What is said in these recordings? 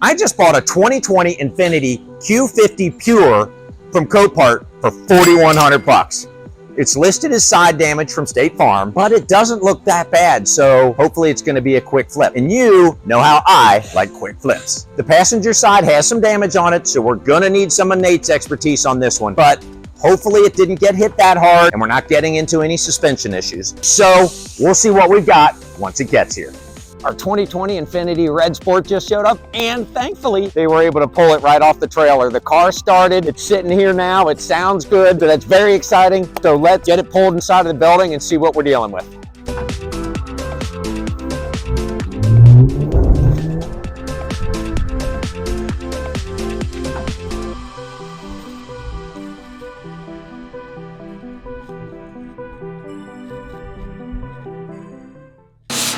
I just bought a 2020 Infiniti Q50 Pure from Copart for $4,100. It's listed as side damage from State Farm, but it doesn't look that bad, so hopefully it's gonna be a quick flip. And you know how I like quick flips. The passenger side has some damage on it, so we're gonna need some of Nate's expertise on this one, but hopefully it didn't get hit that hard and we're not getting into any suspension issues. So we'll see what we've got once it gets here. Our 2020 Infiniti Red Sport just showed up, and thankfully they were able to pull it right off the trailer. The car started, it's sitting here now, it sounds good, so that's very exciting. So let's get it pulled inside of the building and see what we're dealing with.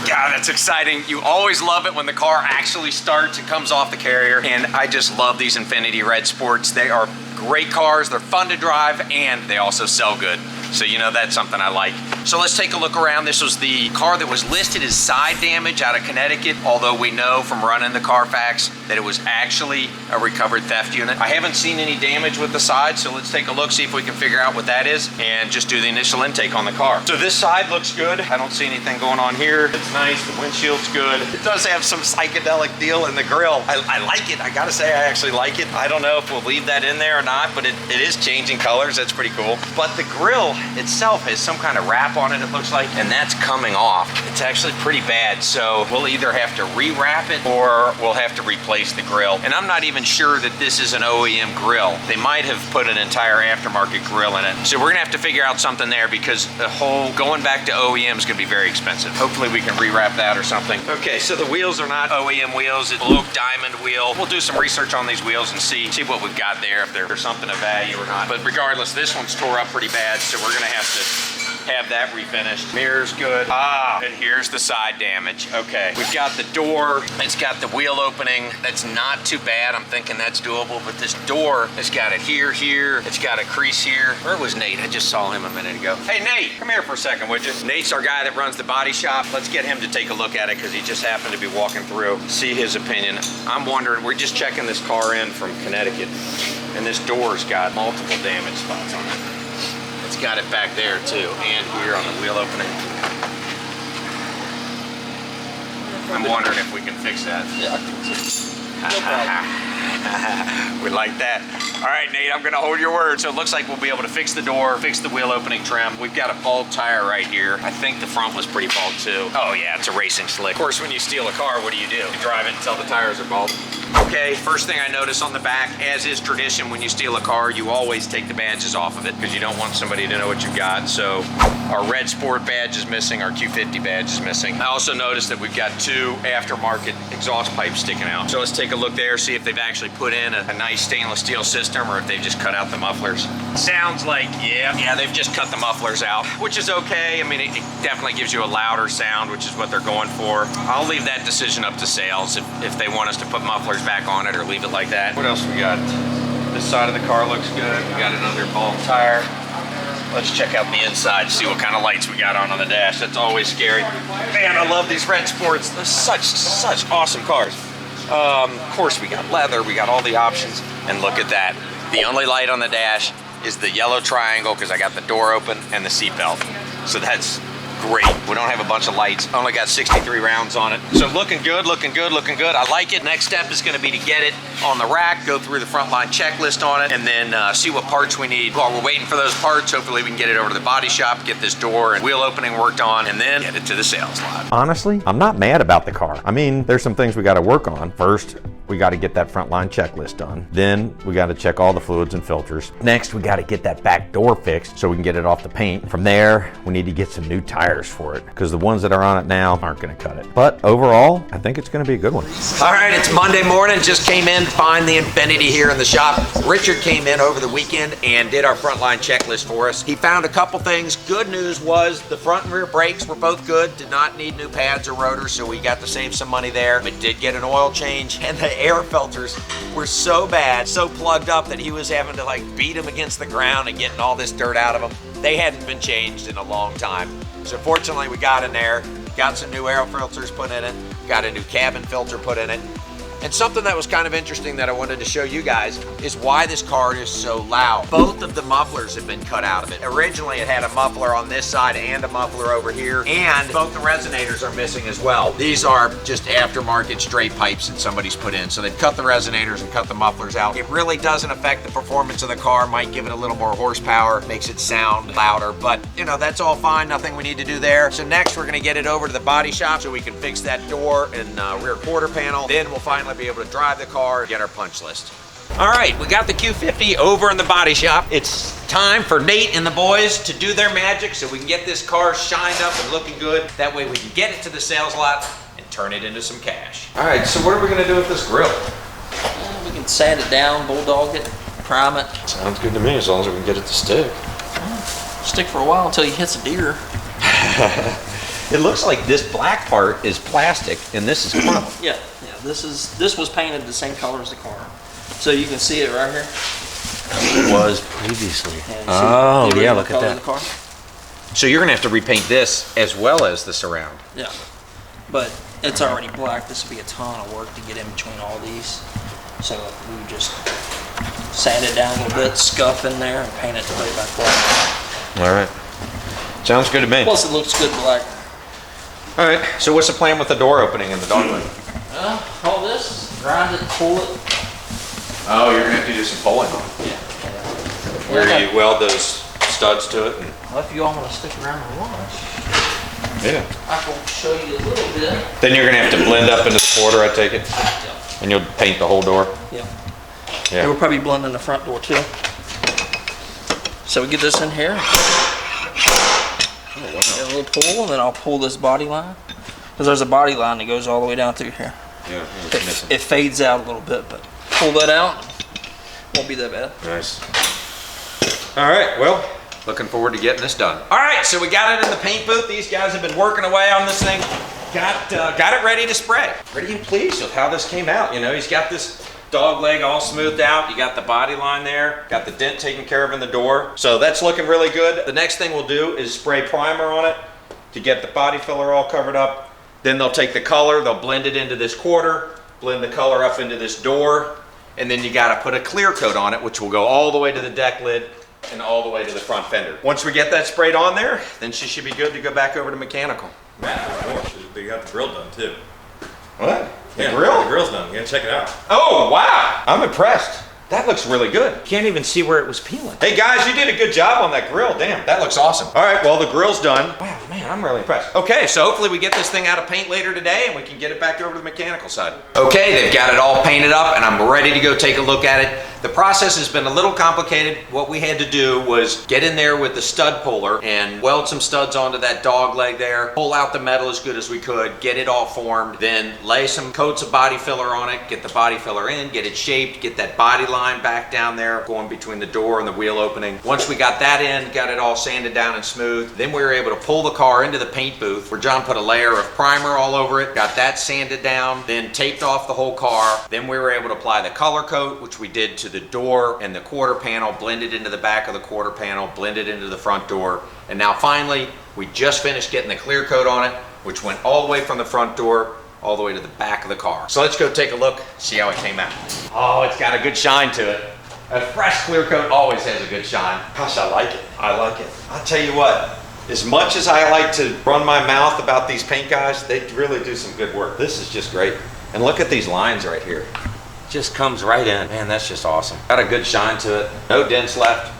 God, that's exciting. You always love it when the car actually starts and comes off the carrier. And I just love these Infiniti Red Sports. They are great cars, they're fun to drive, and they also sell good. So you know that's something I like. So let's take a look around. This was the car that was listed as side damage out of Connecticut, although we know from running the Carfax that it was actually a recovered theft unit. I haven't seen any damage with the side, so let's take a look, see if we can figure out what that is, and just do the initial intake on the car. So this side looks good. I don't see anything going on here. It's nice, the windshield's good. It does have some psychedelic deal in the grill. I like it, I gotta say I actually like it. I don't know if we'll leave that in there or not, but it is changing colors, that's pretty cool. But the grill itself has some kind of wrap on it, it looks like, and that's coming off. It's actually pretty bad, so we'll either have to rewrap it or we'll have to replace the grill. And I'm not even sure that this is an OEM grill. They might have put an entire aftermarket grill in it. So we're gonna have to figure out something there because the whole going back to OEM is gonna be very expensive. Hopefully we can rewrap that or something. Okay, so the wheels are not OEM wheels, it's Oak Diamond wheel. We'll do some research on these wheels and see what we've got there, if there's something of value or not. But regardless, this one's tore up pretty bad, so we're gonna have to have that refinished. Mirror's good. And here's the side damage. Okay, we've got the door. It's got the wheel opening. That's not too bad. I'm thinking that's doable, but this door, it's got it here. It's got a crease here. Where was Nate? I just saw him a minute ago. Hey, Nate, come here for a second, would you? Nate's our guy that runs the body shop. Let's get him to take a look at it because he just happened to be walking through. See his opinion. I'm wondering, we're just checking this car in from Connecticut, and this door's got multiple damage spots on it. It's got it back there too, and here on the wheel opening. I'm wondering if we can fix that. Yeah, I can fix it. No problem. We like that. All right, Nate, I'm gonna hold your word. So it looks like we'll be able to fix the door, fix the wheel opening trim. We've got a bald tire right here. I think the front was pretty bald too. Oh yeah, it's a racing slick. Of course, when you steal a car, what do? You drive it until the tires are bald. Okay, first thing I notice on the back, as is tradition when you steal a car, you always take the badges off of it because you don't want somebody to know what you've got. So our Red Sport badge is missing, our Q50 badge is missing. I also noticed that we've got two aftermarket exhaust pipes sticking out. So let's take a look there, see if they've actually put in a nice stainless steel system or if they've just cut out the mufflers. Sounds like, yeah, they've just cut the mufflers out, which is okay. I mean, it definitely gives you a louder sound, which is what they're going for. I'll leave that decision up to sales if they want us to put mufflers back on it or leave it like that. What else we got? This side of the car looks good. We got another bald tire. Let's check out the inside, see what kind of lights we got on the dash. That's always scary. Man, I love these Red Sports. They're such awesome cars. Of course, we got leather, we got all the options. And look at that. The only light on the dash is the yellow triangle because I got the door open and the seat belt. So that's great. We don't have a bunch of lights. Only got 63 rounds on it. So looking good. I like it. Next step is gonna be to get it on the rack, go through the frontline checklist on it, and then see what parts we need. While we're waiting for those parts, hopefully we can get it over to the body shop, get this door and wheel opening worked on, and then get it to the sales lot. Honestly, I'm not mad about the car. I mean, there's some things we gotta work on. First, we gotta get that frontline checklist done. Then we gotta check all the fluids and filters. Next, we gotta get that back door fixed so we can get it off the paint. From there, we need to get some new tires for it because the ones that are on it now aren't gonna cut it. But overall, I think it's gonna be a good one. All right, it's Monday morning. Just came in to find the Infiniti here in the shop. Richard came in over the weekend and did our frontline checklist for us. He found a couple things. Good news was the front and rear brakes were both good. Did not need new pads or rotors, so we got to save some money there. But did get an oil change, and the air filters were so bad, so plugged up that he was having to like beat them against the ground and getting all this dirt out of them. They hadn't been changed in a long time. So fortunately we got in there, got some new air filters put in it, got a new cabin filter put in it, And something that was kind of interesting that I wanted to show you guys is why this car is so loud. Both of the mufflers have been cut out of it. Originally it had a muffler on this side and a muffler over here, and both the resonators are missing as well. These are just aftermarket straight pipes that somebody's put in. So they've cut the resonators and cut the mufflers out. It really doesn't affect the performance of the car, might give it a little more horsepower, makes it sound louder, but you know, that's all fine, nothing we need to do there. So next we're gonna get it over to the body shop so we can fix that door and rear quarter panel. Then we'll finally be able to drive the car and get our punch list. All right, we got the Q50 over in the body shop. It's time for Nate and the boys to do their magic so we can get this car shined up and looking good. That way we can get it to the sales lot and turn it into some cash. All right, so what are we gonna do with this grill? Well, we can sand it down, bulldog it, prime it. Sounds good to me, as long as we can get it to stick. Stick for a while until he hits a deer. It looks like this black part is plastic and this is chrome. Yeah. This was painted the same color as the car. So you can see it right here. It was previously. Yeah, yeah, look at color that. of the car. So you're gonna have to repaint this as well as the surround. Yeah. But it's already black. This would be a ton of work to get in between all these. So we would just sand it down a little bit, scuff in there, and paint it to way back black. All right. Sounds good to me. Plus it looks good black. All right, so what's the plan with the door opening in the dog leg? All this, grind it, pull it. Oh, you're gonna have to do some pulling on it. Yeah. Where do you weld those studs to it? And... Well, if you all want to stick around and watch, yeah. I can show you a little bit. Then you're gonna have to blend up into the quarter, I take it? Yeah. And you'll paint the whole door? Yeah. Yeah. And we'll probably blend in the front door too. So we get this in here. Oh, wow. Get a little pull, and then I'll pull this body line. Because there's a body line that goes all the way down through here. Yeah, it's missing. It fades out a little bit, but pull that out, won't be that bad. Nice. All right, well, looking forward to getting this done. All right, so we got it in the paint booth. These guys have been working away on this thing. Got it ready to spray. Pretty pleased with how this came out. You know, he's got this dog leg all smoothed out. You got the body line there, got the dent taken care of in the door. So that's looking really good. The next thing we'll do is spray primer on it to get the body filler all covered up. Then they'll take the color, they'll blend it into this quarter, blend the color up into this door, and then you gotta put a clear coat on it, which will go all the way to the deck lid and all the way to the front fender. Once we get that sprayed on there, then she should be good to go back over to mechanical. They got the grill done too. What? The Yeah, grill? The grill's done. You gotta check it out. Oh, wow. I'm impressed. That looks really good. Can't even see where it was peeling. Hey guys, you did a good job on that grill. Damn, that looks awesome. All right, well, the grill's done. Wow, man, I'm really impressed. Okay, so hopefully we get this thing out of paint later today and we can get it back over to the mechanical side. Okay, they've got it all painted up and I'm ready to go take a look at it. The process has been a little complicated. What we had to do was get in there with the stud puller and weld some studs onto that dog leg there, pull out the metal as good as we could, get it all formed, then lay some coats of body filler on it, get the body filler in, get it shaped, get that body line back down there, going between the door and the wheel opening. Once we got that in, got it all sanded down and smooth, then we were able to pull the car into the paint booth where John put a layer of primer all over it, got that sanded down, then taped off the whole car. Then we were able to apply the color coat, which we did to the door and the quarter panel, blended into the back of the quarter panel, blended into the front door. And now finally, we just finished getting the clear coat on it, which went all the way from the front door all the way to the back of the car. So let's go take a look, see how it came out. Oh, it's got a good shine to it. A fresh clear coat always has a good shine. Gosh, I like it. I like it. I'll tell you what, as much as I like to run my mouth about these paint guys, they really do some good work. This is just great. And look at these lines right here. Just comes right in. Man, that's just awesome. Got a good shine to it. No dents left.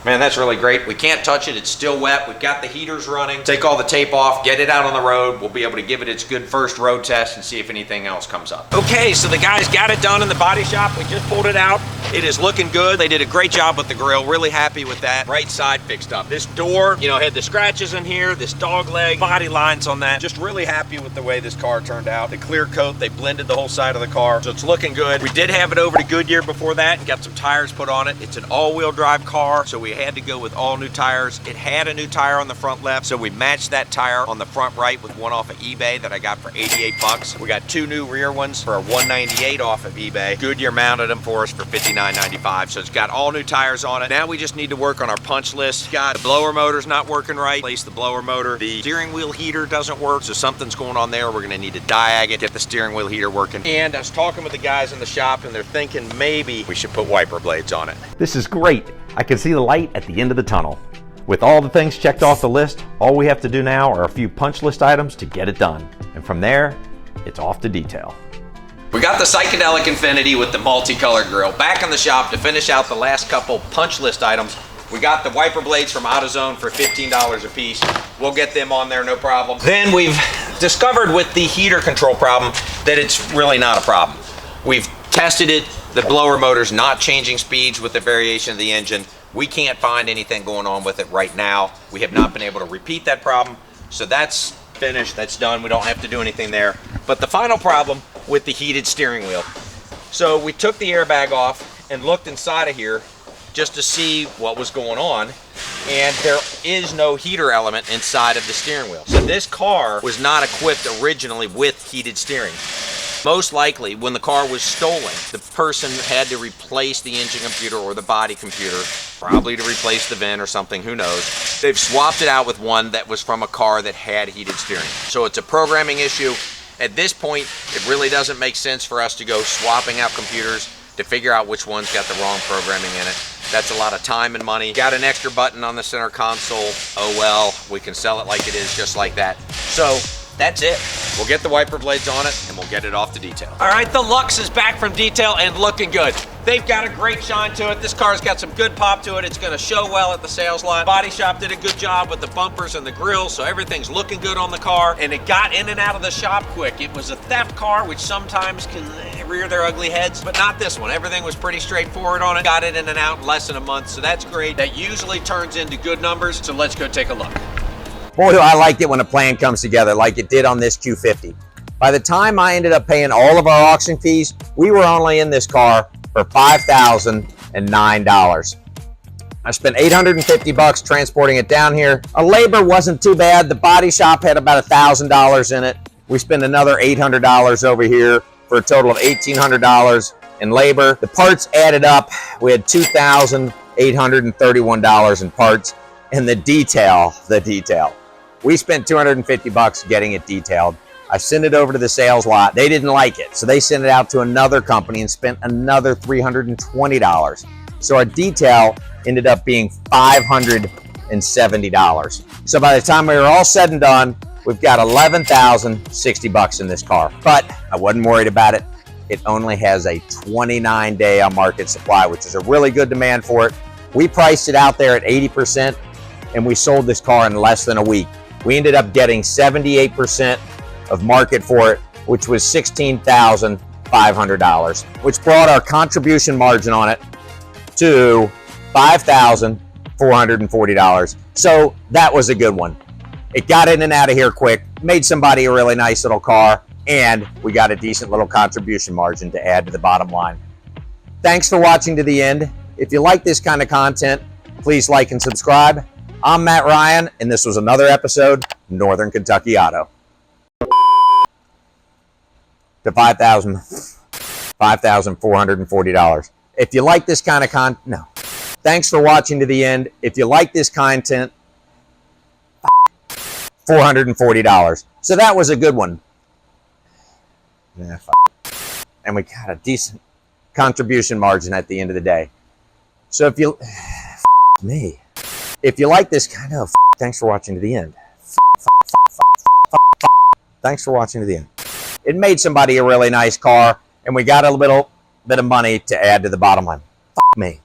Man, that's really great. We can't touch it. It's still wet. We've got the heaters running. Take all the tape off, get it out on the road. We'll be able to give it its good first road test and see if anything else comes up. Okay, so the guys got it done in the body shop. We just pulled it out. It is looking good. They did a great job with the grill. Really happy with that. Right side fixed up. This door, you know, had the scratches in here, this dog leg, body lines on that. Just really happy with the way this car turned out. The clear coat, they blended the whole side of the car. So it's looking good. We did have it over to Goodyear before that and got some tires put on it. It's an all-wheel drive car, so we we had to go with all new tires. It had a new tire on the front left, so we matched that tire on the front right with one off of eBay that I got for 88 bucks. We got 2 new rear ones for a 198 off of eBay. Goodyear mounted them for us for $59.95, so it's got all new tires on it. Now we just need to work on our punch list. Got the blower motor's not working right. Replace the blower motor. The steering wheel heater doesn't work, so something's going on there. We're gonna need to diag it, get the steering wheel heater working. And I was talking with the guys in the shop, and they're thinking maybe we should put wiper blades on it. This is great. I can see the light at the end of the tunnel. With all the things checked off the list, all we have to do now are a few punch list items to get it done. And from there, it's off to detail. We got the psychedelic Infiniti with the multicolored grille back in the shop to finish out the last couple punch list items. We got the wiper blades from AutoZone for $15 a piece. We'll get them on there, no problem. Then we've discovered with the heater control problem that it's really not a problem. We've tested it. The blower motor's not changing speeds with the variation of the engine. We can't find anything going on with it right now. We have not been able to repeat that problem. So that's finished, that's done. We don't have to do anything there. But the final problem with the heated steering wheel. So we took the airbag off and looked inside of here just to see what was going on, and there is no heater element inside of the steering wheel. So this car was not equipped originally with heated steering. Most likely, when the car was stolen, the person had to replace the engine computer or the body computer, probably to replace the VIN or something, who knows. They've swapped it out with one that was from a car that had heated steering. So it's a programming issue. At this point, it really doesn't make sense for us to go swapping out computers to figure out which one's got the wrong programming in it. That's a lot of time and money. Got an extra button on the center console. Oh well, we can sell it like it is, just like that. So that's it. We'll get the wiper blades on it and we'll get it off to detail. All right, the Lux is back from detail and looking good. They've got a great shine to it. This car's got some good pop to it. It's gonna show well at the sales lot. Body shop did a good job with the bumpers and the grills, so everything's looking good on the car, and it got in and out of the shop quick. It was a theft car, which sometimes can rear their ugly heads, but not this one. Everything was pretty straightforward on it. Got it in and out in less than a month, so that's great. That usually turns into good numbers, so let's go take a look. Boy, do I like it when a plan comes together like it did on this Q50. By the time I ended up paying all of our auction fees, we were only in this car for $5,009. I spent $850 transporting it down here. Our labor wasn't too bad. The body shop had about $1,000 in it. We spent another $800 over here for a total of $1,800 in labor. The parts added up. We had $2,831 in parts. And the detail. We spent $250 getting it detailed. I sent it over to the sales lot. They didn't like it, so they sent it out to another company and spent another $320. So our detail ended up being $570. So by the time we were all said and done, we've got $11,060 in this car. But I wasn't worried about it. It only has a 29-day on market supply, which is a really good demand for it. We priced it out there at 80%, and we sold this car in less than a week. We ended up getting 78% of market for it, which was $16,500, which brought our contribution margin on it to $5,440. So that was a good one. It got in and out of here quick, made somebody a really nice little car, and we got a decent little contribution margin to add to the bottom line. Thanks for watching to the end. If you like this kind of content, please like and subscribe. I'm Matt Ryan, and this was another episode of Northern Kentucky Auto. To $5,440. If you like this kind of Thanks for watching to the end. If you like this content, $440. So that was a good one. Yeah, and we got a decent contribution margin at the end of the day. So if you if you like this kind of thanks for watching to the end. Thanks for watching to the end. It made somebody a really nice car, and we got a little bit of money to add to the bottom line. Me.